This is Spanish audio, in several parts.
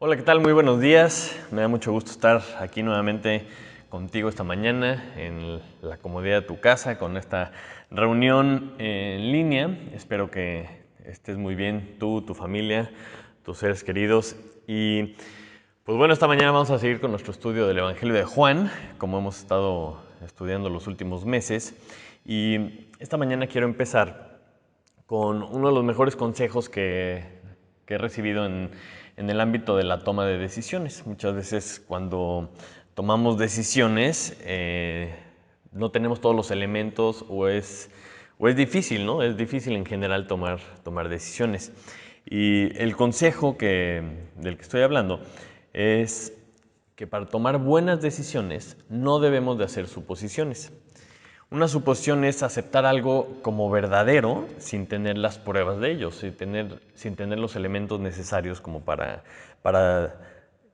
Hola, ¿qué tal? Muy buenos días. Me da mucho gusto estar aquí nuevamente contigo esta mañana en la comodidad de tu casa con esta reunión en línea. Espero que estés muy bien tú, tu familia, tus seres queridos. Y pues bueno, esta mañana vamos a seguir con nuestro estudio del Evangelio de Juan, como hemos estado estudiando los últimos meses. Y esta mañana quiero empezar con uno de los mejores consejos que he recibido en el ámbito de la toma de decisiones. Muchas veces cuando tomamos decisiones no tenemos todos los elementos o es difícil, ¿no? Es difícil en general tomar decisiones. Y el consejo del que estoy hablando es que para tomar buenas decisiones no debemos de hacer suposiciones. Una suposición es aceptar algo como verdadero sin tener las pruebas de ello, sin tener los elementos necesarios como para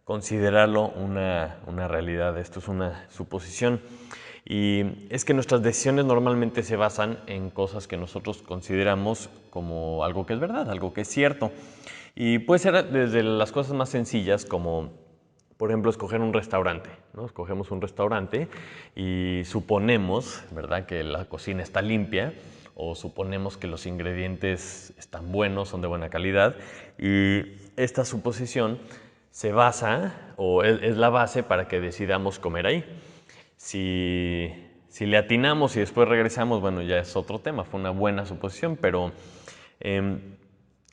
considerarlo una realidad. Esto es una suposición. Y es que nuestras decisiones normalmente se basan en cosas que nosotros consideramos como algo que es verdad, algo que es cierto. Y puede ser desde las cosas más sencillas como, por ejemplo, escoger un restaurante, ¿no? Escogemos un restaurante y suponemos, ¿verdad?, que la cocina está limpia o suponemos que los ingredientes están buenos, son de buena calidad, y esta suposición se basa o es la base para que decidamos comer ahí. Si le atinamos y después regresamos, bueno, ya es otro tema, fue una buena suposición, pero eh,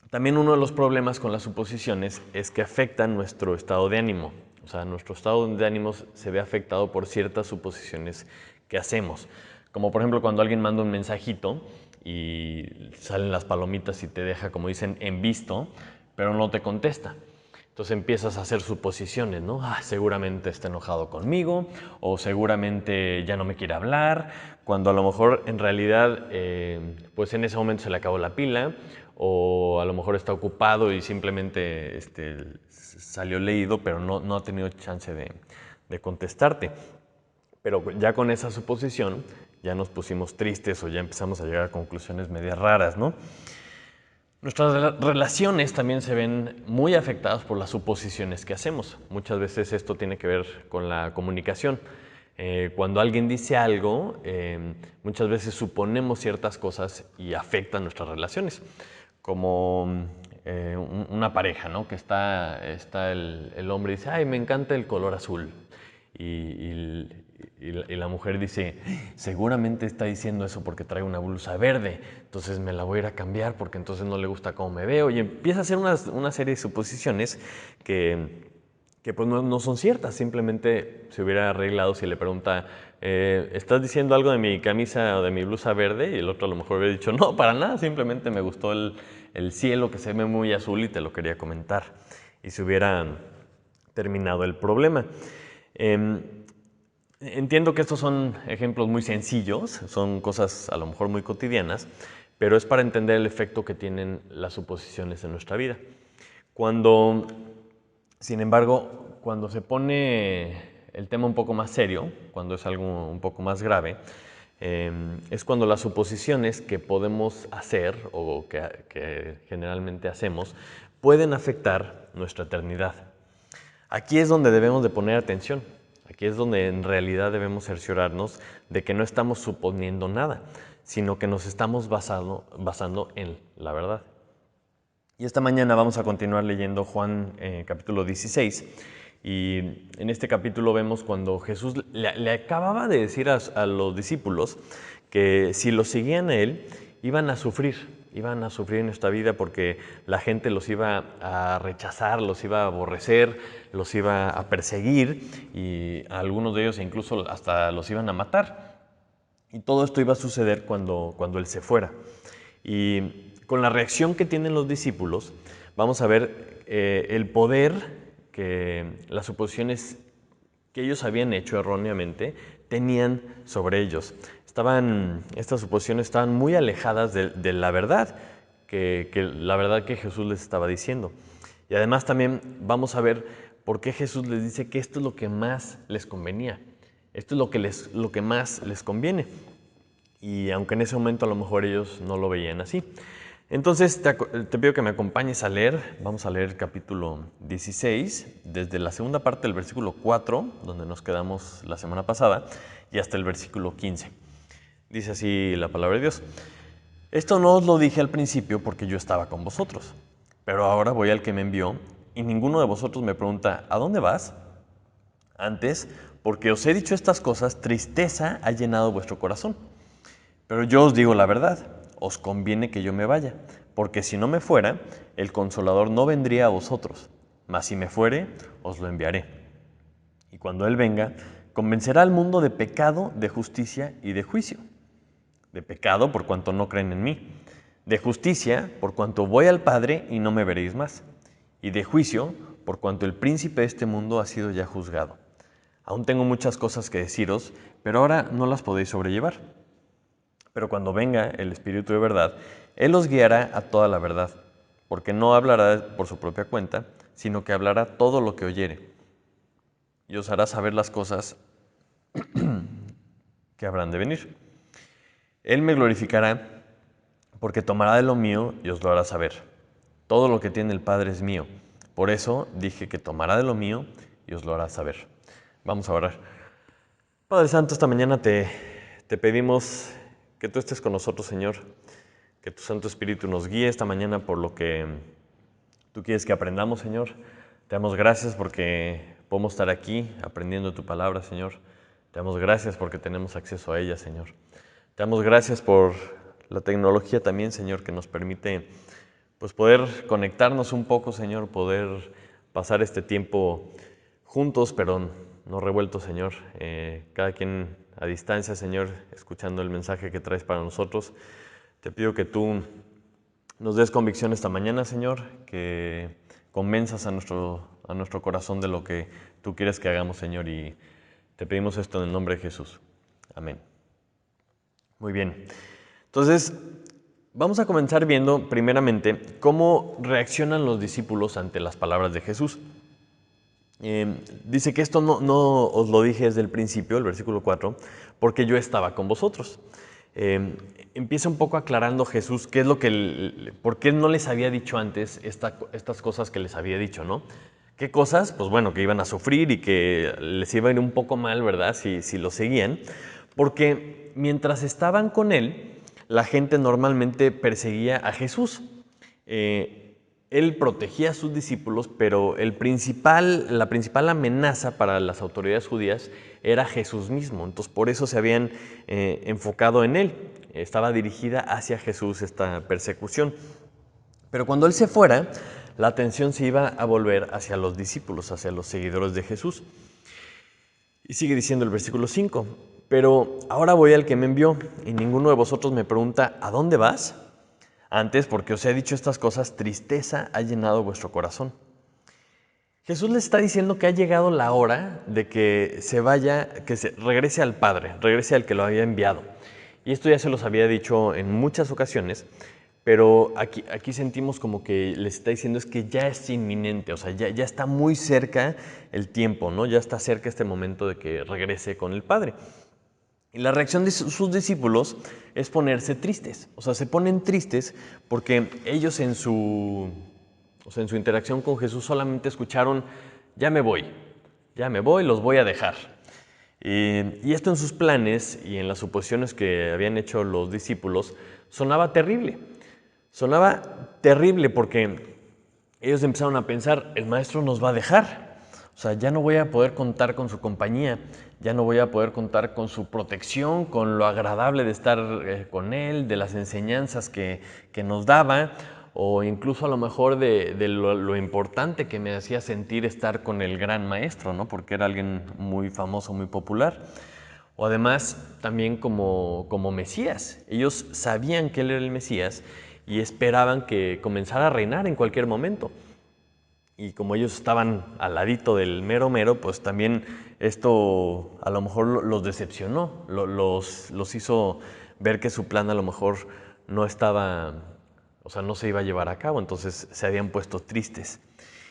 también uno de los problemas con las suposiciones es que afectan nuestro estado de ánimo. O sea, nuestro estado de ánimo se ve afectado por ciertas suposiciones que hacemos. Como por ejemplo cuando alguien manda un mensajito y salen las palomitas y te deja, como dicen, en visto, pero no te contesta. Entonces empiezas a hacer suposiciones, ¿no? Seguramente está enojado conmigo o seguramente ya no me quiere hablar, cuando a lo mejor en realidad pues en ese momento se le acabó la pila o a lo mejor está ocupado y simplemente salió leído, pero no ha tenido chance de contestarte. Pero ya con esa suposición ya nos pusimos tristes o ya empezamos a llegar a conclusiones medias raras, ¿no? Nuestras relaciones también se ven muy afectadas por las suposiciones que hacemos. Muchas veces esto tiene que ver con la comunicación. Cuando alguien dice algo, muchas veces suponemos ciertas cosas y afectan nuestras relaciones. Como una pareja, ¿no? Que está el hombre y dice, ay, me encanta el color azul. Y la mujer dice, seguramente está diciendo eso porque trae una blusa verde, entonces me la voy a ir a cambiar porque entonces no le gusta cómo me veo. Y empieza a hacer una serie de suposiciones que pues no son ciertas. Simplemente se hubiera arreglado si le pregunta, ¿estás diciendo algo de mi camisa o de mi blusa verde? Y el otro a lo mejor hubiera dicho, no, para nada, simplemente me gustó el cielo que se ve muy azul y te lo quería comentar. Y se hubiera terminado el problema. Entiendo que estos son ejemplos muy sencillos, son cosas a lo mejor muy cotidianas, pero es para entender el efecto que tienen las suposiciones en nuestra vida. Sin embargo, cuando se pone el tema un poco más serio, cuando es algo un poco más grave, es cuando las suposiciones que podemos hacer o que generalmente hacemos pueden afectar nuestra eternidad. Aquí es donde debemos de poner atención. Aquí es donde en realidad debemos cerciorarnos de que no estamos suponiendo nada, sino que nos estamos basando en la verdad. Y esta mañana vamos a continuar leyendo Juan capítulo 16. Y en este capítulo vemos cuando Jesús le acababa de decir a los discípulos que si lo seguían a él, iban a sufrir en esta vida porque la gente los iba a rechazar, los iba a aborrecer, los iba a perseguir y a algunos de ellos incluso hasta los iban a matar. Y todo esto iba a suceder cuando él se fuera. Y con la reacción que tienen los discípulos, vamos a ver el poder que las suposiciones que ellos habían hecho erróneamente tenían sobre ellos. Estas suposiciones estaban muy alejadas de la verdad, la verdad que Jesús les estaba diciendo. Y además también vamos a ver por qué Jesús les dice que esto es lo que más les convenía. Esto es lo que más les conviene. Y aunque en ese momento a lo mejor ellos no lo veían así. Entonces te pido que me acompañes a leer. Vamos a leer el capítulo 16, desde la segunda parte del versículo 4, donde nos quedamos la semana pasada, y hasta el versículo 15. Dice así la palabra de Dios. Esto no os lo dije al principio porque yo estaba con vosotros, pero ahora voy al que me envió, y ninguno de vosotros me pregunta, ¿a dónde vas? Antes, porque os he dicho estas cosas, tristeza ha llenado vuestro corazón. Pero yo os digo la verdad, os conviene que yo me vaya, porque si no me fuera, el Consolador no vendría a vosotros, mas si me fuere, os lo enviaré. Y cuando Él venga, convencerá al mundo de pecado, de justicia y de juicio. De pecado, por cuanto no creen en mí. De justicia, por cuanto voy al Padre y no me veréis más. Y de juicio, por cuanto el príncipe de este mundo ha sido ya juzgado. Aún tengo muchas cosas que deciros, pero ahora no las podéis sobrellevar. Pero cuando venga el Espíritu de verdad, Él os guiará a toda la verdad, porque no hablará por su propia cuenta, sino que hablará todo lo que oyere, y os hará saber las cosas que habrán de venir. Él me glorificará, porque tomará de lo mío y os lo hará saber. Todo lo que tiene el Padre es mío. Por eso dije que tomará de lo mío y os lo hará saber. Vamos a orar. Padre Santo, esta mañana te pedimos que tú estés con nosotros, Señor, que tu Santo Espíritu nos guíe esta mañana por lo que tú quieres que aprendamos, Señor. Te damos gracias porque podemos estar aquí aprendiendo tu palabra, Señor. Te damos gracias porque tenemos acceso a ella, Señor. Te damos gracias por la tecnología también, Señor, que nos permite pues, poder conectarnos un poco, Señor, poder pasar este tiempo juntos, pero no revueltos, Señor. Cada quien a distancia, Señor, escuchando el mensaje que traes para nosotros. Te pido que tú nos des convicción esta mañana, Señor, que convenzas a nuestro corazón de lo que tú quieres que hagamos, Señor, y te pedimos esto en el nombre de Jesús. Amén. Muy bien. Entonces, vamos a comenzar viendo primeramente cómo reaccionan los discípulos ante las palabras de Jesús. Dice que esto no os lo dije desde el principio, el versículo 4, porque yo estaba con vosotros. Empieza un poco aclarando Jesús qué es lo que, por qué no les había dicho antes estas cosas que les había dicho, ¿no? ¿Qué cosas? Pues bueno, que iban a sufrir y que les iba a ir un poco mal, ¿verdad? Si lo seguían. Porque mientras estaban con él, la gente normalmente perseguía a Jesús. Él protegía a sus discípulos, pero la principal amenaza para las autoridades judías era Jesús mismo. Entonces, por eso se habían enfocado en él. Estaba dirigida hacia Jesús esta persecución. Pero cuando él se fuera, la atención se iba a volver hacia los discípulos, hacia los seguidores de Jesús. Y sigue diciendo el versículo 5, pero ahora voy al que me envió, y ninguno de vosotros me pregunta, ¿a dónde vas? Antes, porque os he dicho estas cosas, tristeza ha llenado vuestro corazón. Jesús les está diciendo que ha llegado la hora de que se vaya, que se regrese al Padre, regrese al que lo había enviado. Y esto ya se los había dicho en muchas ocasiones, pero aquí sentimos como que les está diciendo es que ya es inminente, o sea, ya está muy cerca el tiempo, ¿no? Ya está cerca este momento de que regrese con el Padre. Y la reacción de sus discípulos es ponerse tristes. O sea, se ponen tristes porque ellos en su interacción con Jesús solamente escucharon, ya me voy, los voy a dejar. Y esto en sus planes y en las suposiciones que habían hecho los discípulos sonaba terrible. Sonaba terrible porque ellos empezaron a pensar, el maestro nos va a dejar. O sea, ya no voy a poder contar con su compañía, ya no voy a poder contar con su protección, con lo agradable de estar con él, de las enseñanzas que nos daba, o incluso a lo mejor de lo importante que me hacía sentir estar con el gran maestro, ¿no? Porque era alguien muy famoso, muy popular. O además también como Mesías. Ellos sabían que él era el Mesías y esperaban que comenzara a reinar en cualquier momento. Y como ellos estaban al ladito del mero mero, pues también esto a lo mejor los decepcionó, los hizo ver que su plan a lo mejor no estaba, o sea, no se iba a llevar a cabo, entonces se habían puesto tristes.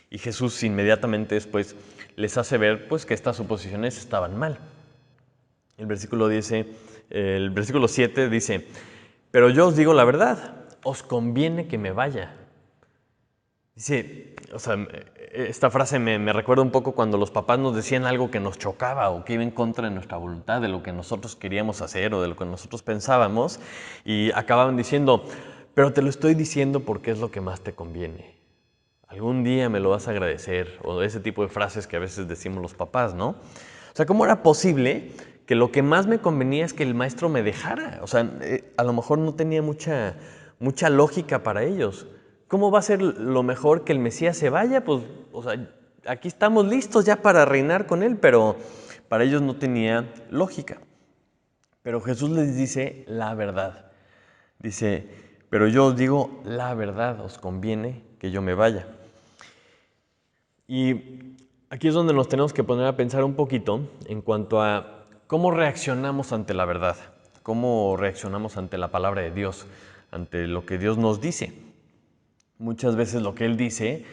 Y Jesús inmediatamente después les hace ver pues que estas suposiciones estaban mal. El versículo 7 dice, pero yo os digo la verdad, os conviene que me vaya. Dice, o sea, esta frase me recuerda un poco cuando los papás nos decían algo que nos chocaba o que iba en contra de nuestra voluntad, de lo que nosotros queríamos hacer o de lo que nosotros pensábamos, y acababan diciendo, pero te lo estoy diciendo porque es lo que más te conviene. Algún día me lo vas a agradecer, o ese tipo de frases que a veces decimos los papás, ¿no? O sea, ¿cómo era posible que lo que más me convenía es que el maestro me dejara? O sea, a lo mejor no tenía mucha lógica para ellos. ¿Cómo va a ser lo mejor que el Mesías se vaya? Pues, o sea, aquí estamos listos ya para reinar con él, pero para ellos no tenía lógica. Pero Jesús les dice la verdad. Dice, pero yo os digo la verdad, os conviene que yo me vaya. Y aquí es donde nos tenemos que poner a pensar un poquito en cuanto a cómo reaccionamos ante la verdad, cómo reaccionamos ante la palabra de Dios, ante lo que Dios nos dice. Muchas veces lo que Él dice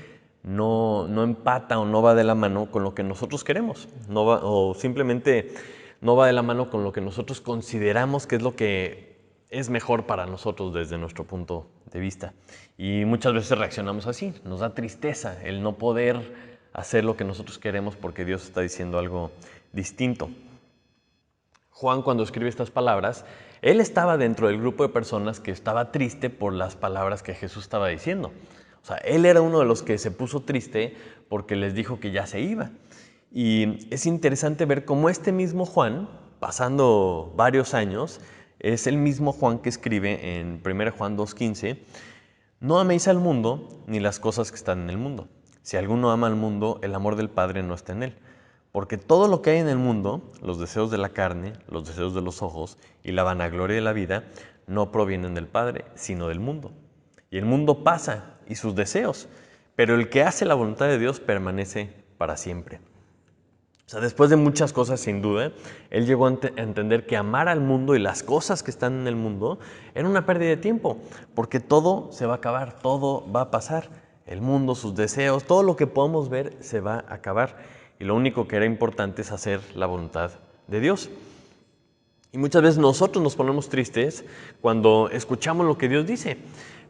no empata o no va de la mano con lo que nosotros queremos, o simplemente no va de la mano con lo que nosotros consideramos que es lo que es mejor para nosotros desde nuestro punto de vista. Y muchas veces reaccionamos así, nos da tristeza el no poder hacer lo que nosotros queremos porque Dios está diciendo algo distinto. Juan, cuando escribe estas palabras, él estaba dentro del grupo de personas que estaba triste por las palabras que Jesús estaba diciendo. O sea, él era uno de los que se puso triste porque les dijo que ya se iba. Y es interesante ver cómo este mismo Juan, pasando varios años, es el mismo Juan que escribe en 1 Juan 2:15, no améis al mundo ni las cosas que están en el mundo. Si alguno ama al mundo, el amor del Padre no está en él. Porque todo lo que hay en el mundo, los deseos de la carne, los deseos de los ojos y la vanagloria de la vida, no provienen del Padre, sino del mundo. Y el mundo pasa y sus deseos, pero el que hace la voluntad de Dios permanece para siempre. O sea, después de muchas cosas, sin duda, él llegó a entender que amar al mundo y las cosas que están en el mundo era una pérdida de tiempo, porque todo se va a acabar, todo va a pasar. El mundo, sus deseos, todo lo que podamos ver se va a acabar. Y lo único que era importante es hacer la voluntad de Dios. Y muchas veces nosotros nos ponemos tristes cuando escuchamos lo que Dios dice,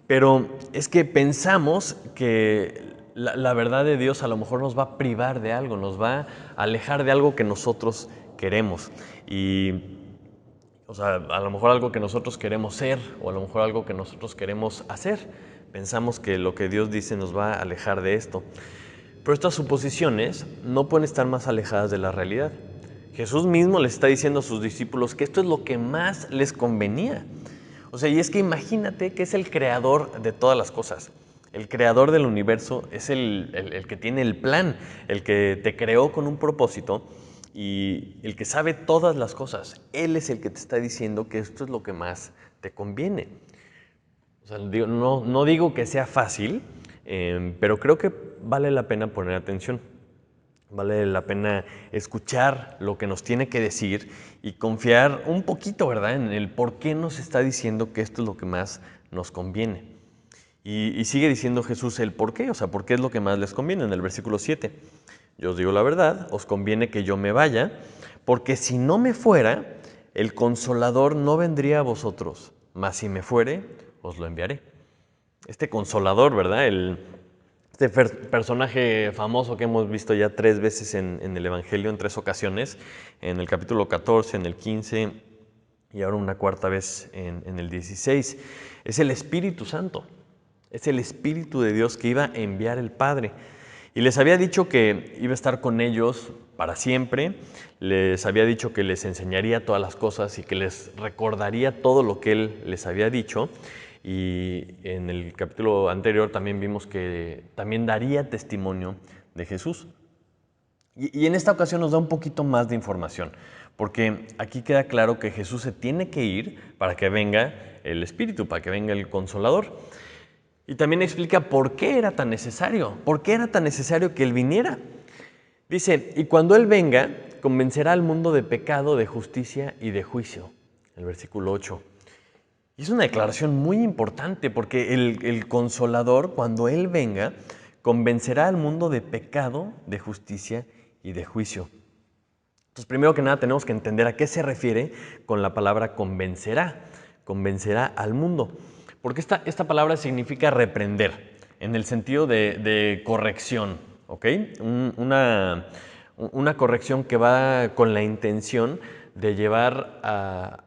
pero es que pensamos que la verdad de Dios a lo mejor nos va a privar de algo, nos va a alejar de algo que nosotros queremos. Y, o sea, a lo mejor algo que nosotros queremos ser o a lo mejor algo que nosotros queremos hacer. Pensamos que lo que Dios dice nos va a alejar de esto. Pero estas suposiciones no pueden estar más alejadas de la realidad. Jesús mismo les está diciendo a sus discípulos que esto es lo que más les convenía. O sea, y es que imagínate que es el creador de todas las cosas. El creador del universo es el que tiene el plan, el que te creó con un propósito y el que sabe todas las cosas. Él es el que te está diciendo que esto es lo que más te conviene. O sea, no digo que sea fácil, pero creo que vale la pena poner atención. Vale la pena escuchar lo que nos tiene que decir y confiar un poquito, ¿verdad?, en el por qué nos está diciendo que esto es lo que más nos conviene. Y sigue diciendo Jesús el por qué, o sea, por qué es lo que más les conviene en el versículo 7. Yo os digo la verdad, os conviene que yo me vaya, porque si no me fuera, el Consolador no vendría a vosotros, mas si me fuere, os lo enviaré. Este Consolador, ¿verdad?, este personaje famoso que hemos visto ya 3 veces en el Evangelio, en 3 ocasiones, en el capítulo 14, en el 15 y ahora una 4ª vez en el 16, es el Espíritu Santo, es el Espíritu de Dios que iba a enviar el Padre. Y les había dicho que iba a estar con ellos para siempre, les había dicho que les enseñaría todas las cosas y que les recordaría todo lo que Él les había dicho. Y en el capítulo anterior también vimos que también daría testimonio de Jesús. Y en esta ocasión nos da un poquito más de información, porque aquí queda claro que Jesús se tiene que ir para que venga el Espíritu, para que venga el Consolador. Y también explica por qué era tan necesario, que Él viniera. Dice, y cuando Él venga, convencerá al mundo de pecado, de justicia y de juicio. El versículo 8. Y es una declaración muy importante porque el Consolador, cuando Él venga, convencerá al mundo de pecado, de justicia y de juicio. Entonces, primero que nada, tenemos que entender a qué se refiere con la palabra convencerá. Convencerá al mundo. Porque esta palabra significa reprender, en el sentido de corrección, ¿ok? Una corrección que va con la intención de llevar a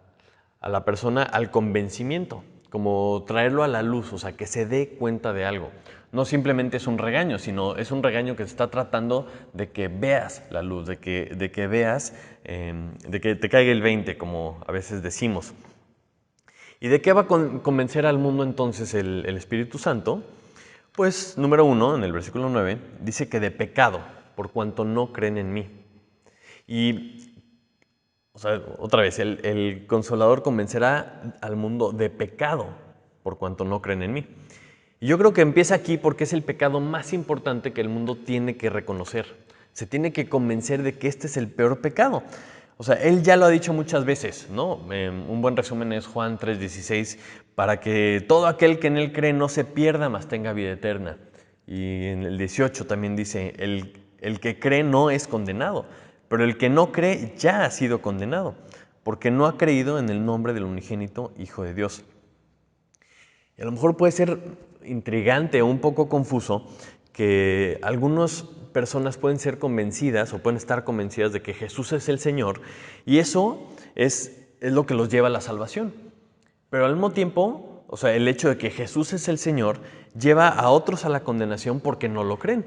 la persona al convencimiento, como traerlo a la luz, o sea, que se dé cuenta de algo. No simplemente es un regaño, sino es un regaño que se está tratando de que veas la luz, de que veas, de que te caiga el 20, como a veces decimos. ¿Y de qué va a convencer al mundo entonces el Espíritu Santo? Pues, número 1, en el versículo 9, dice que de pecado, por cuanto no creen en mí. Y, o sea, otra vez, el Consolador convencerá al mundo de pecado, por cuanto no creen en mí. Y yo creo que empieza aquí porque es el pecado más importante que el mundo tiene que reconocer. Se tiene que convencer de que este es el peor pecado. O sea, él ya lo ha dicho muchas veces, ¿no? Un buen resumen es Juan 3:16, para que todo aquel que en él cree no se pierda, mas tenga vida eterna. Y en el 18 también dice, el que cree no es condenado, pero el que no cree ya ha sido condenado, porque no ha creído en el nombre del unigénito Hijo de Dios. Y a lo mejor puede ser intrigante o un poco confuso que algunas personas pueden ser convencidas o pueden estar convencidas de que Jesús es el Señor y eso es lo que los lleva a la salvación. Pero al mismo tiempo, o sea, el hecho de que Jesús es el Señor lleva a otros a la condenación porque no lo creen.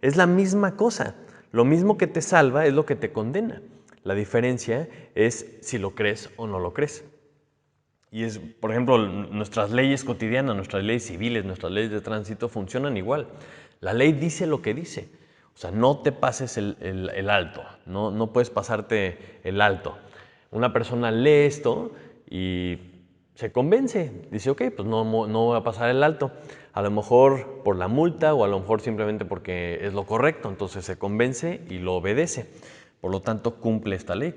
Es la misma cosa. Lo mismo que te salva es lo que te condena. La diferencia es si lo crees o no lo crees. Y es, por ejemplo, nuestras leyes cotidianas, nuestras leyes civiles, nuestras leyes de tránsito funcionan igual. La ley dice lo que dice. O sea, no te pases el alto, no puedes pasarte el alto. Una persona lee esto y se convence, dice, ok, pues no voy a pasar el alto. A lo mejor por la multa o a lo mejor simplemente porque es lo correcto, entonces se convence y lo obedece. Por lo tanto, cumple esta ley.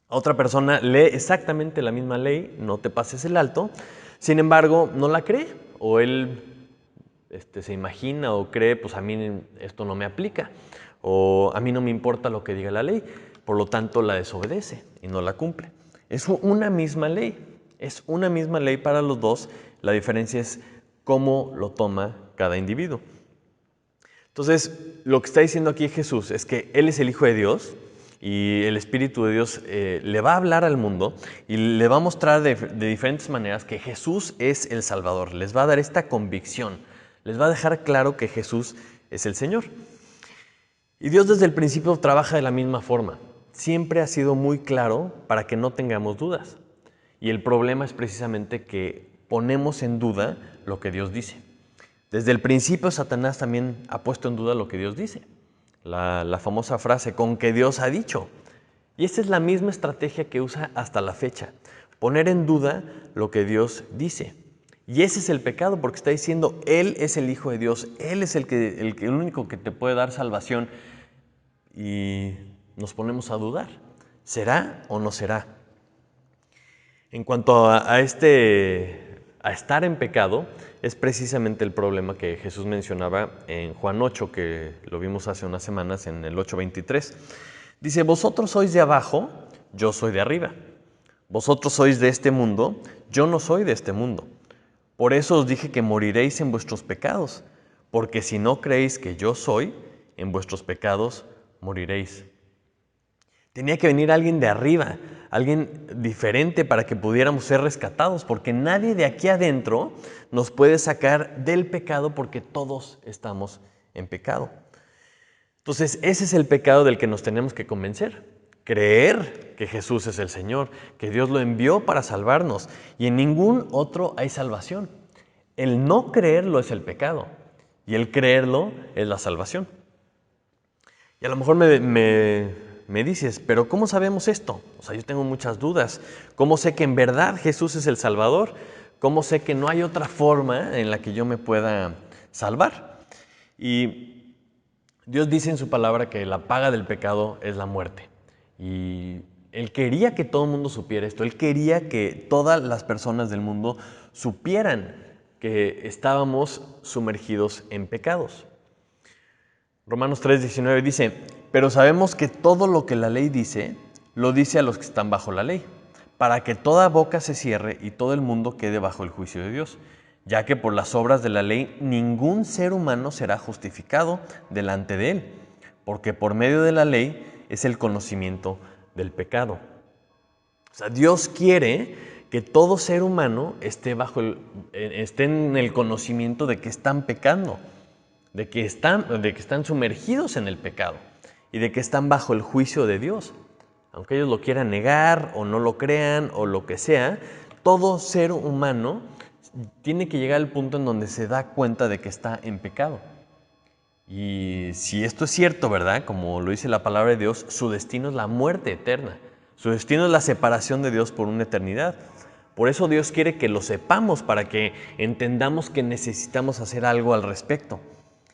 Otra persona lee exactamente la misma ley, no te pases el alto, sin embargo, no la cree, o él se imagina o cree, pues a mí esto no me aplica, o a mí no me importa lo que diga la ley, por lo tanto la desobedece y no la cumple. Es una misma ley para los dos, la diferencia es cómo lo toma cada individuo. Entonces, lo que está diciendo aquí Jesús es que Él es el Hijo de Dios y el Espíritu de Dios le va a hablar al mundo y le va a mostrar de diferentes maneras que Jesús es el Salvador. Les va a dar esta convicción, les va a dejar claro que Jesús es el Señor. Y Dios desde el principio trabaja de la misma forma. Siempre ha sido muy claro para que no tengamos dudas. Y el problema es precisamente que ponemos en duda lo que Dios dice. Desde el principio Satanás también ha puesto en duda lo que Dios dice. La famosa frase, con que Dios ha dicho. Y esta es la misma estrategia que usa hasta la fecha. Poner en duda lo que Dios dice. Y ese es el pecado, porque está diciendo, Él es el Hijo de Dios. Él es el único que te puede dar salvación. Y nos ponemos a dudar. ¿Será o no será? En cuanto a estar en pecado, es precisamente el problema que Jesús mencionaba en Juan 8, que lo vimos hace unas semanas en el 8:23. Dice, vosotros sois de abajo, yo soy de arriba. Vosotros sois de este mundo, yo no soy de este mundo. Por eso os dije que moriréis en vuestros pecados, porque si no creéis que yo soy, en vuestros pecados moriréis. Tenía que venir alguien de arriba, alguien diferente para que pudiéramos ser rescatados, porque nadie de aquí adentro nos puede sacar del pecado porque todos estamos en pecado. Entonces, ese es el pecado del que nos tenemos que convencer. Creer que Jesús es el Señor, que Dios lo envió para salvarnos y en ningún otro hay salvación. El no creerlo es el pecado y el creerlo es la salvación. Y a lo mejor me dices, pero ¿cómo sabemos esto? O sea, yo tengo muchas dudas. ¿Cómo sé que en verdad Jesús es el Salvador? ¿Cómo sé que no hay otra forma en la que yo me pueda salvar? Y Dios dice en su palabra que la paga del pecado es la muerte. Y Él quería que todo el mundo supiera esto. Él quería que todas las personas del mundo supieran que estábamos sumergidos en pecados. Romanos 3:19 dice, pero sabemos que todo lo que la ley dice, lo dice a los que están bajo la ley, para que toda boca se cierre y todo el mundo quede bajo el juicio de Dios, ya que por las obras de la ley ningún ser humano será justificado delante de él, porque por medio de la ley es el conocimiento del pecado. O sea, Dios quiere que todo ser humano esté en el conocimiento de que están pecando, de que están sumergidos en el pecado y de que están bajo el juicio de Dios. Aunque ellos lo quieran negar o no lo crean o lo que sea, todo ser humano tiene que llegar al punto en donde se da cuenta de que está en pecado. Y si esto es cierto, ¿verdad? Como lo dice la palabra de Dios, su destino es la muerte eterna. Su destino es la separación de Dios por una eternidad. Por eso Dios quiere que lo sepamos, para que entendamos que necesitamos hacer algo al respecto.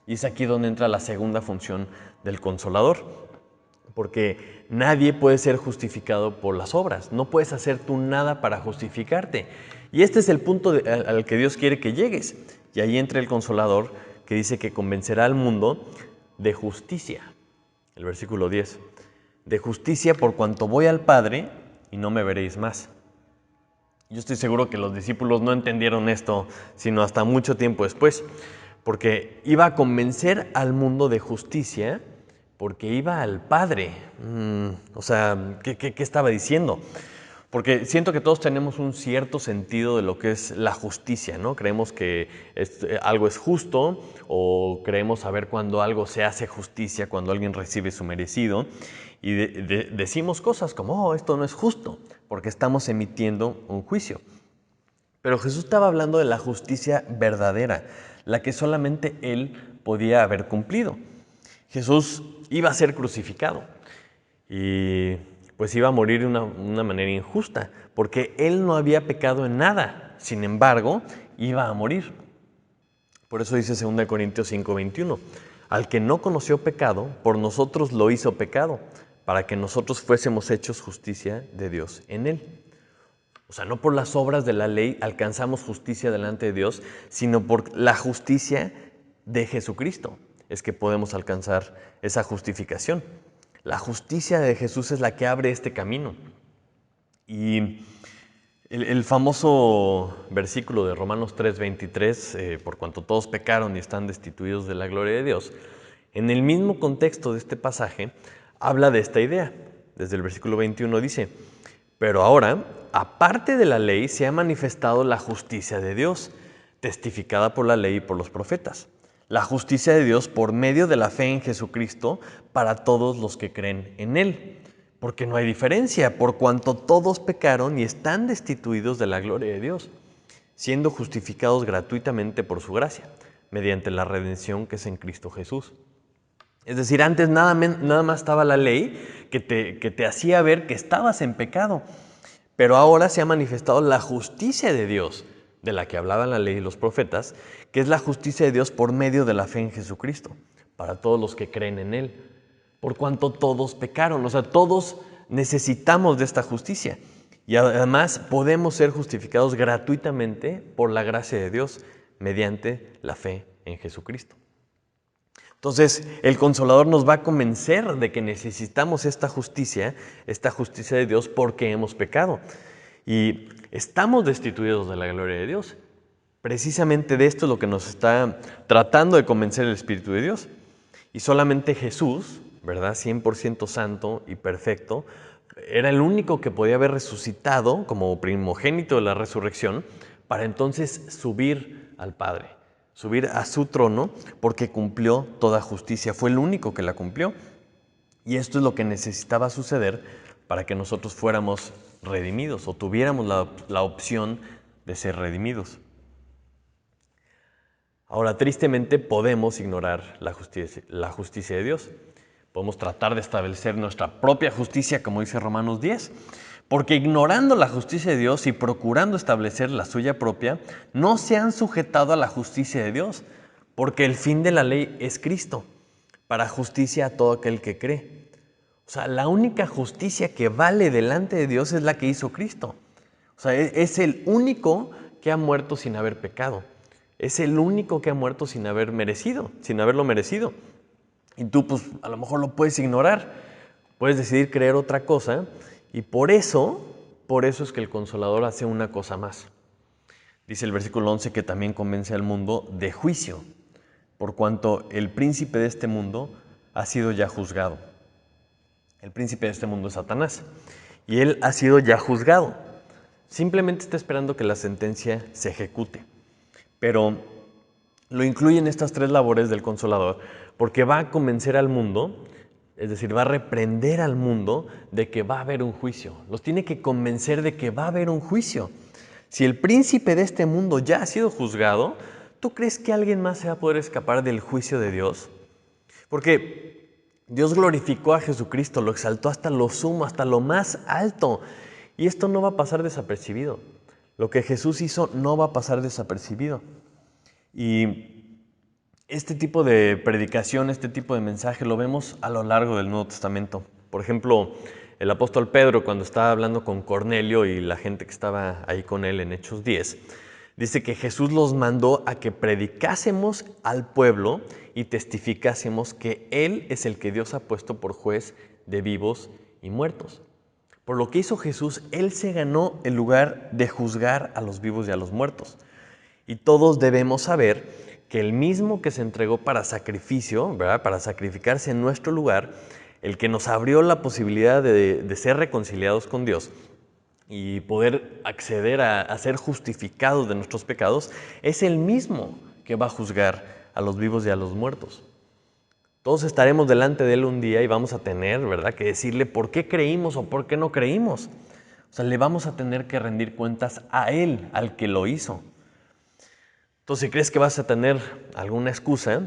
Y es aquí donde entra la segunda función del Consolador. Porque nadie puede ser justificado por las obras. No puedes hacer tú nada para justificarte. Y este es el punto al que Dios quiere que llegues. Y ahí entra el Consolador, que dice que convencerá al mundo de justicia. El versículo 10. De justicia por cuanto voy al Padre y no me veréis más. Yo estoy seguro que los discípulos no entendieron esto, sino hasta mucho tiempo después. Porque iba a convencer al mundo de justicia porque iba al Padre. O sea, ¿qué estaba diciendo? Porque siento que todos tenemos un cierto sentido de lo que es la justicia, ¿no? Creemos que algo es justo, o creemos saber cuando algo se hace justicia, cuando alguien recibe su merecido, y decimos cosas como, oh, esto no es justo, porque estamos emitiendo un juicio. Pero Jesús estaba hablando de la justicia verdadera, la que solamente Él podía haber cumplido. Jesús iba a ser crucificado y pues iba a morir de una manera injusta, porque Él no había pecado en nada. Sin embargo, iba a morir. Por eso dice 2 Corintios 5:21, al que no conoció pecado, por nosotros lo hizo pecado, para que nosotros fuésemos hechos justicia de Dios en Él. O sea, no por las obras de la ley alcanzamos justicia delante de Dios, sino por la justicia de Jesucristo es que podemos alcanzar esa justificación. La justicia de Jesús es la que abre este camino. Y el famoso versículo de Romanos 3:23, por cuanto todos pecaron y están destituidos de la gloria de Dios, en el mismo contexto de este pasaje, habla de esta idea. Desde el versículo 21 dice, pero ahora, aparte de la ley, se ha manifestado la justicia de Dios, testificada por la ley y por los profetas. La justicia de Dios por medio de la fe en Jesucristo para todos los que creen en Él. Porque no hay diferencia, por cuanto todos pecaron y están destituidos de la gloria de Dios, siendo justificados gratuitamente por su gracia, mediante la redención que es en Cristo Jesús. Es decir, antes nada más estaba la ley que te hacía ver que estabas en pecado, pero ahora se ha manifestado la justicia de Dios, de la que hablaban la ley y los profetas, que es la justicia de Dios por medio de la fe en Jesucristo, para todos los que creen en Él, por cuanto todos pecaron. O sea, todos necesitamos de esta justicia y además podemos ser justificados gratuitamente por la gracia de Dios mediante la fe en Jesucristo. Entonces, el Consolador nos va a convencer de que necesitamos esta justicia de Dios porque hemos pecado y estamos destituidos de la gloria de Dios. Precisamente de esto es lo que nos está tratando de convencer el Espíritu de Dios. Y solamente Jesús, ¿verdad? 100% santo y perfecto, era el único que podía haber resucitado como primogénito de la resurrección para entonces subir al Padre, subir a su trono, porque cumplió toda justicia. Fue el único que la cumplió. Y esto es lo que necesitaba suceder para que nosotros fuéramos redimidos o tuviéramos la opción de ser redimidos. Ahora, tristemente, podemos ignorar la justicia de Dios. Podemos tratar de establecer nuestra propia justicia, como dice Romanos 10, porque ignorando la justicia de Dios y procurando establecer la suya propia, no se han sujetado a la justicia de Dios, porque el fin de la ley es Cristo, para justicia a todo aquel que cree. O sea, la única justicia que vale delante de Dios es la que hizo Cristo. O sea, es el único que ha muerto sin haber pecado. Es el único que ha muerto sin haberlo merecido. Y tú, pues, a lo mejor lo puedes ignorar. Puedes decidir creer otra cosa. Y por eso por eso es que el Consolador hace una cosa más. Dice el versículo 11 que también convence al mundo de juicio, por cuanto el príncipe de este mundo ha sido ya juzgado. El príncipe de este mundo es Satanás, y él ha sido ya juzgado. Simplemente está esperando que la sentencia se ejecute. Pero lo incluye en estas tres labores del Consolador, porque va a convencer al mundo, es decir, va a reprender al mundo de que va a haber un juicio. Los tiene que convencer de que va a haber un juicio. Si el príncipe de este mundo ya ha sido juzgado, ¿tú crees que alguien más se va a poder escapar del juicio de Dios? Porque Dios glorificó a Jesucristo, lo exaltó hasta lo sumo, hasta lo más alto. Y esto no va a pasar desapercibido. Lo que Jesús hizo no va a pasar desapercibido. Y este tipo de predicación, este tipo de mensaje lo vemos a lo largo del Nuevo Testamento. Por ejemplo, el apóstol Pedro, cuando estaba hablando con Cornelio y la gente que estaba ahí con él en Hechos 10, dice que Jesús los mandó a que predicásemos al pueblo y testificásemos que Él es el que Dios ha puesto por juez de vivos y muertos. Por lo que hizo Jesús, Él se ganó el lugar de juzgar a los vivos y a los muertos. Y todos debemos saber que el mismo que se entregó para sacrificio, ¿verdad?, para sacrificarse en nuestro lugar, el que nos abrió la posibilidad de ser reconciliados con Dios y poder acceder a ser justificados de nuestros pecados, es el mismo que va a juzgar a los vivos y a los muertos. Todos estaremos delante de Él un día y vamos a tener, ¿verdad?, que decirle por qué creímos o por qué no creímos. O sea, le vamos a tener que rendir cuentas a Él, al que lo hizo. Entonces, si crees que vas a tener alguna excusa,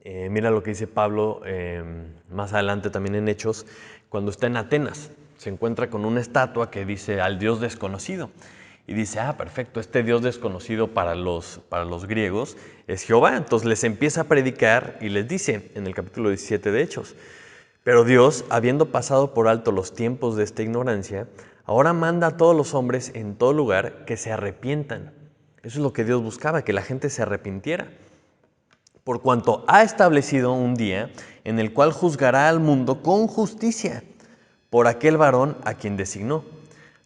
mira lo que dice Pablo más adelante también en Hechos, cuando está en Atenas. Se encuentra con una estatua que dice al Dios desconocido. Y dice, perfecto, este Dios desconocido para los griegos es Jehová. Entonces les empieza a predicar y les dice en el capítulo 17 de Hechos, pero Dios, habiendo pasado por alto los tiempos de esta ignorancia, ahora manda a todos los hombres en todo lugar que se arrepientan. Eso es lo que Dios buscaba, que la gente se arrepintiera. Por cuanto ha establecido un día en el cual juzgará al mundo con justicia por aquel varón a quien designó,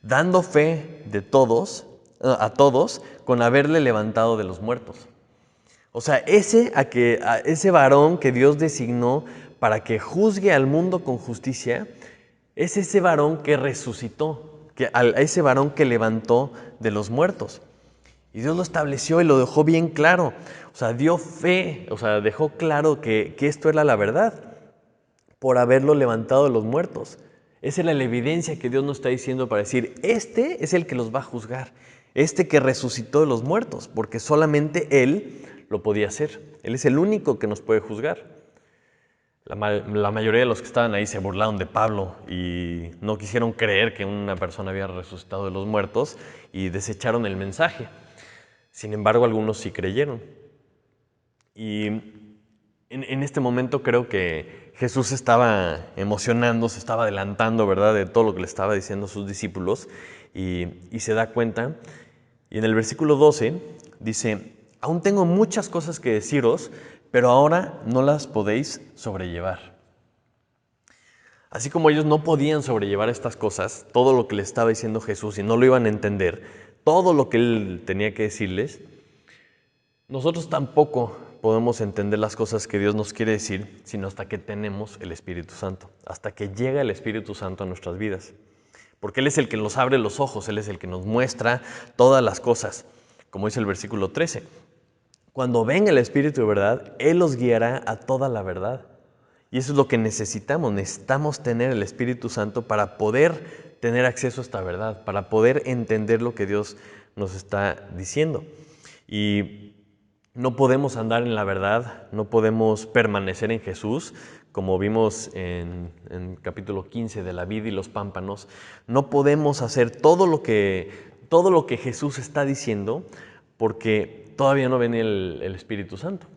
dando fe de todos, a todos con haberle levantado de los muertos. O sea, ese varón que Dios designó para que juzgue al mundo con justicia, es ese varón que resucitó, a ese varón que levantó de los muertos. Y Dios lo estableció y lo dejó bien claro. O sea, dio fe, o sea, dejó claro que esto era la verdad por haberlo levantado de los muertos. Esa era la evidencia que Dios nos está diciendo para decir, este es el que los va a juzgar, este que resucitó de los muertos, porque solamente Él lo podía hacer. Él es el único que nos puede juzgar. La mayoría de los que estaban ahí se burlaron de Pablo y no quisieron creer que una persona había resucitado de los muertos y desecharon el mensaje. Sin embargo, algunos sí creyeron. Y en este momento creo que Jesús estaba emocionando, se estaba adelantando, ¿verdad?, de todo lo que le estaba diciendo a sus discípulos y se da cuenta. Y en el versículo 12 dice, aún tengo muchas cosas que deciros, pero ahora no las podéis sobrellevar. Así como ellos no podían sobrellevar estas cosas, todo lo que les estaba diciendo Jesús y no lo iban a entender, todo lo que Él tenía que decirles, nosotros tampoco podemos entender las cosas que Dios nos quiere decir, sino hasta que tenemos el Espíritu Santo, hasta que llega el Espíritu Santo a nuestras vidas. Porque Él es el que nos abre los ojos, Él es el que nos muestra todas las cosas, como dice el versículo 13. Cuando venga el Espíritu de verdad, Él los guiará a toda la verdad. Y eso es lo que necesitamos tener el Espíritu Santo para poder tener acceso a esta verdad, para poder entender lo que Dios nos está diciendo. Y no podemos andar en la verdad, no podemos permanecer en Jesús, como vimos en capítulo 15 de la vid y los pámpanos. No podemos hacer todo lo que Jesús está diciendo porque todavía no viene el Espíritu Santo.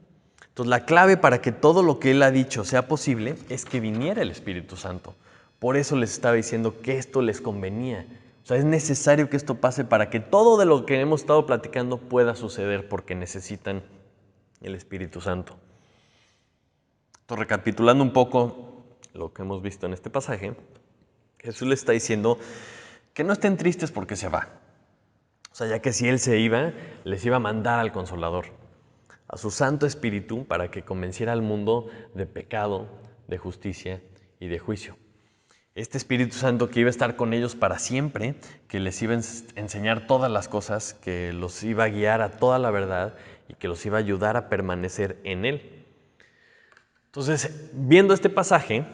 Entonces, la clave para que todo lo que Él ha dicho sea posible es que viniera el Espíritu Santo. Por eso les estaba diciendo que esto les convenía. O sea, es necesario que esto pase para que todo de lo que hemos estado platicando pueda suceder porque necesitan el Espíritu Santo. Entonces, recapitulando un poco lo que hemos visto en este pasaje, Jesús le está diciendo que no estén tristes porque se va. O sea, ya que si Él se iba, les iba a mandar al Consolador, a su Santo Espíritu, para que convenciera al mundo de pecado, de justicia y de juicio. Este Espíritu Santo que iba a estar con ellos para siempre, que les iba a enseñar todas las cosas, que los iba a guiar a toda la verdad y que los iba a ayudar a permanecer en Él. Entonces, viendo este pasaje,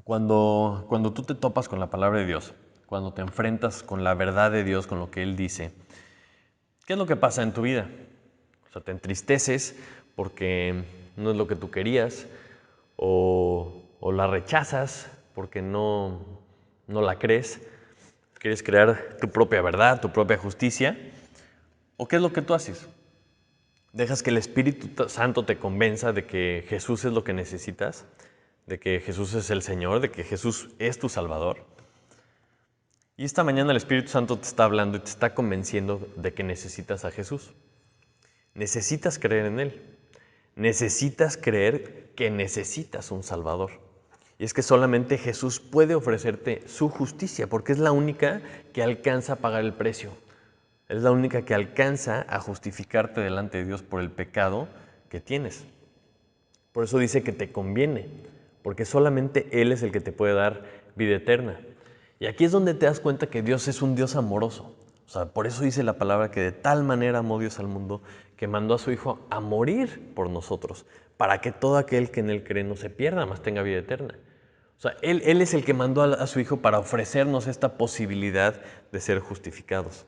cuando tú te topas con la palabra de Dios, cuando te enfrentas con la verdad de Dios, con lo que Él dice, ¿qué es lo que pasa en tu vida? O sea, te entristeces porque no es lo que tú querías, o la rechazas porque no la crees, quieres crear tu propia verdad, tu propia justicia, ¿o qué es lo que tú haces? ¿Dejas que el Espíritu Santo te convenza de que Jesús es lo que necesitas, de que Jesús es el Señor, de que Jesús es tu Salvador? Y esta mañana el Espíritu Santo te está hablando y te está convenciendo de que necesitas a Jesús. Necesitas creer en Él. Necesitas creer que necesitas un Salvador. Y es que solamente Jesús puede ofrecerte su justicia, porque es la única que alcanza a pagar el precio. Es la única que alcanza a justificarte delante de Dios por el pecado que tienes. Por eso dice que te conviene, porque solamente Él es el que te puede dar vida eterna. Y aquí es donde te das cuenta que Dios es un Dios amoroso. O sea, por eso dice la palabra que de tal manera amó Dios al mundo que mandó a su Hijo a morir por nosotros, para que todo aquel que en Él cree no se pierda, mas tenga vida eterna. O sea, Él es el que mandó a su Hijo para ofrecernos esta posibilidad de ser justificados.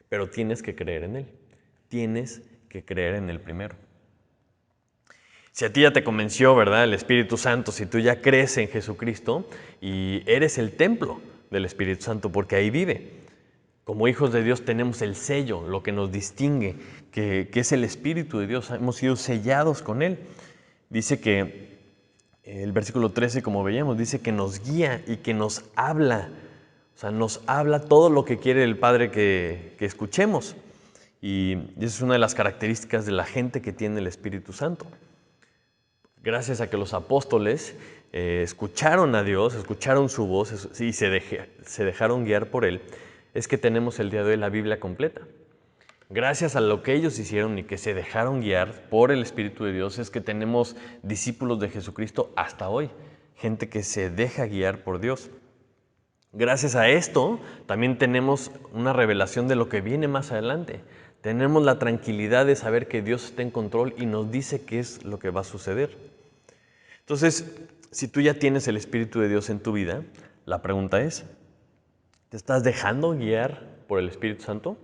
Pero tienes que creer en Él. Tienes que creer en Él primero. Si a ti ya te convenció, ¿verdad?, el Espíritu Santo, si tú ya crees en Jesucristo y eres el templo del Espíritu Santo, porque ahí vive. Como hijos de Dios tenemos el sello, lo que nos distingue, que es el Espíritu de Dios. Hemos sido sellados con Él. Dice que el versículo 13, como veíamos, dice que nos guía y que nos habla. O sea, nos habla todo lo que quiere el Padre que escuchemos. Y esa es una de las características de la gente que tiene el Espíritu Santo. Gracias a que los apóstoles escucharon a Dios, escucharon su voz y se dejaron guiar por Él, es que tenemos el día de hoy la Biblia completa. Gracias a lo que ellos hicieron y que se dejaron guiar por el Espíritu de Dios, es que tenemos discípulos de Jesucristo hasta hoy, gente que se deja guiar por Dios. Gracias a esto, también tenemos una revelación de lo que viene más adelante. Tenemos la tranquilidad de saber que Dios está en control y nos dice qué es lo que va a suceder. Entonces, si tú ya tienes el Espíritu de Dios en tu vida, la pregunta es, ¿te estás dejando guiar por el Espíritu Santo?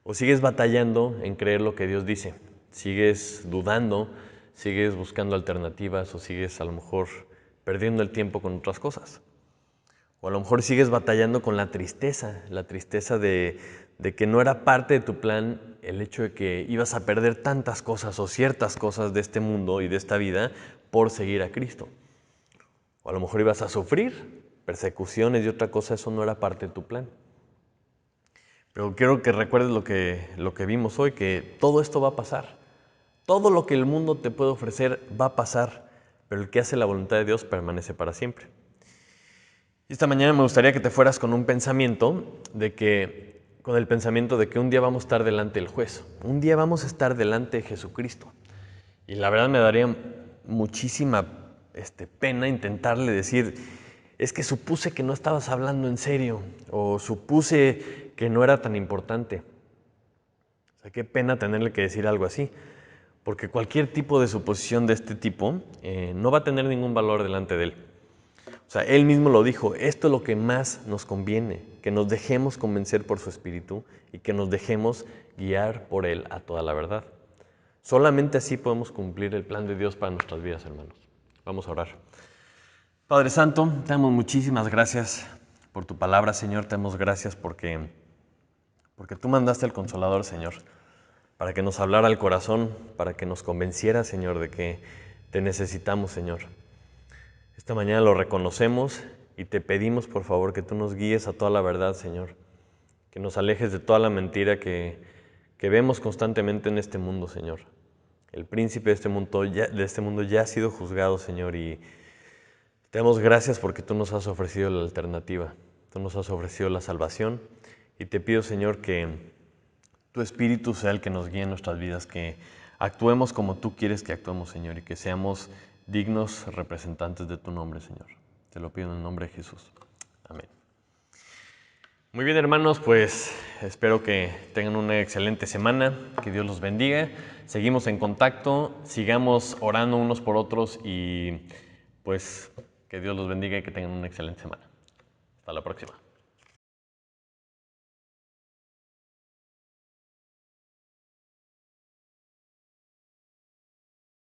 ¿O sigues batallando en creer lo que Dios dice? ¿Sigues dudando? ¿Sigues buscando alternativas? ¿O sigues a lo mejor perdiendo el tiempo con otras cosas? O a lo mejor sigues batallando con la tristeza de que no era parte de tu plan el hecho de que ibas a perder tantas cosas o ciertas cosas de este mundo y de esta vida por seguir a Cristo. O a lo mejor ibas a sufrir persecuciones y otra cosa, eso no era parte de tu plan. Pero quiero que recuerdes lo que vimos hoy, que todo esto va a pasar. Todo lo que el mundo te puede ofrecer va a pasar, pero el que hace la voluntad de Dios permanece para siempre. Y esta mañana me gustaría que te fueras con un pensamiento con el pensamiento de que un día vamos a estar delante del juez. Un día vamos a estar delante de Jesucristo. Y la verdad me daría muchísima pena intentarle decir, es que supuse que no estabas hablando en serio, o supuse que no era tan importante. O sea, qué pena tenerle que decir algo así, porque cualquier tipo de suposición de este tipo no va a tener ningún valor delante de Él. O sea, Él mismo lo dijo, esto es lo que más nos conviene, que nos dejemos convencer por su Espíritu y que nos dejemos guiar por Él a toda la verdad. Solamente así podemos cumplir el plan de Dios para nuestras vidas, hermanos. Vamos a orar. Padre Santo, te damos muchísimas gracias por tu palabra, Señor. Te damos gracias porque tú mandaste al Consolador, Señor, para que nos hablara al corazón, para que nos convenciera, Señor, de que te necesitamos, Señor. Esta mañana lo reconocemos y te pedimos, por favor, que tú nos guíes a toda la verdad, Señor. Que nos alejes de toda la mentira que vemos constantemente en este mundo, Señor. El príncipe de este mundo ya ha sido juzgado, Señor, y te damos gracias porque tú nos has ofrecido la alternativa. tú nos has ofrecido la salvación y te pido, Señor, que tu Espíritu sea el que nos guíe en nuestras vidas, que actuemos como tú quieres que actuemos, Señor, y que seamos dignos representantes de tu nombre, Señor. Te lo pido en el nombre de Jesús. Amén. Muy bien, hermanos, pues espero que tengan una excelente semana, que Dios los bendiga. Seguimos en contacto, sigamos orando unos por otros y pues que Dios los bendiga y que tengan una excelente semana. Hasta la próxima.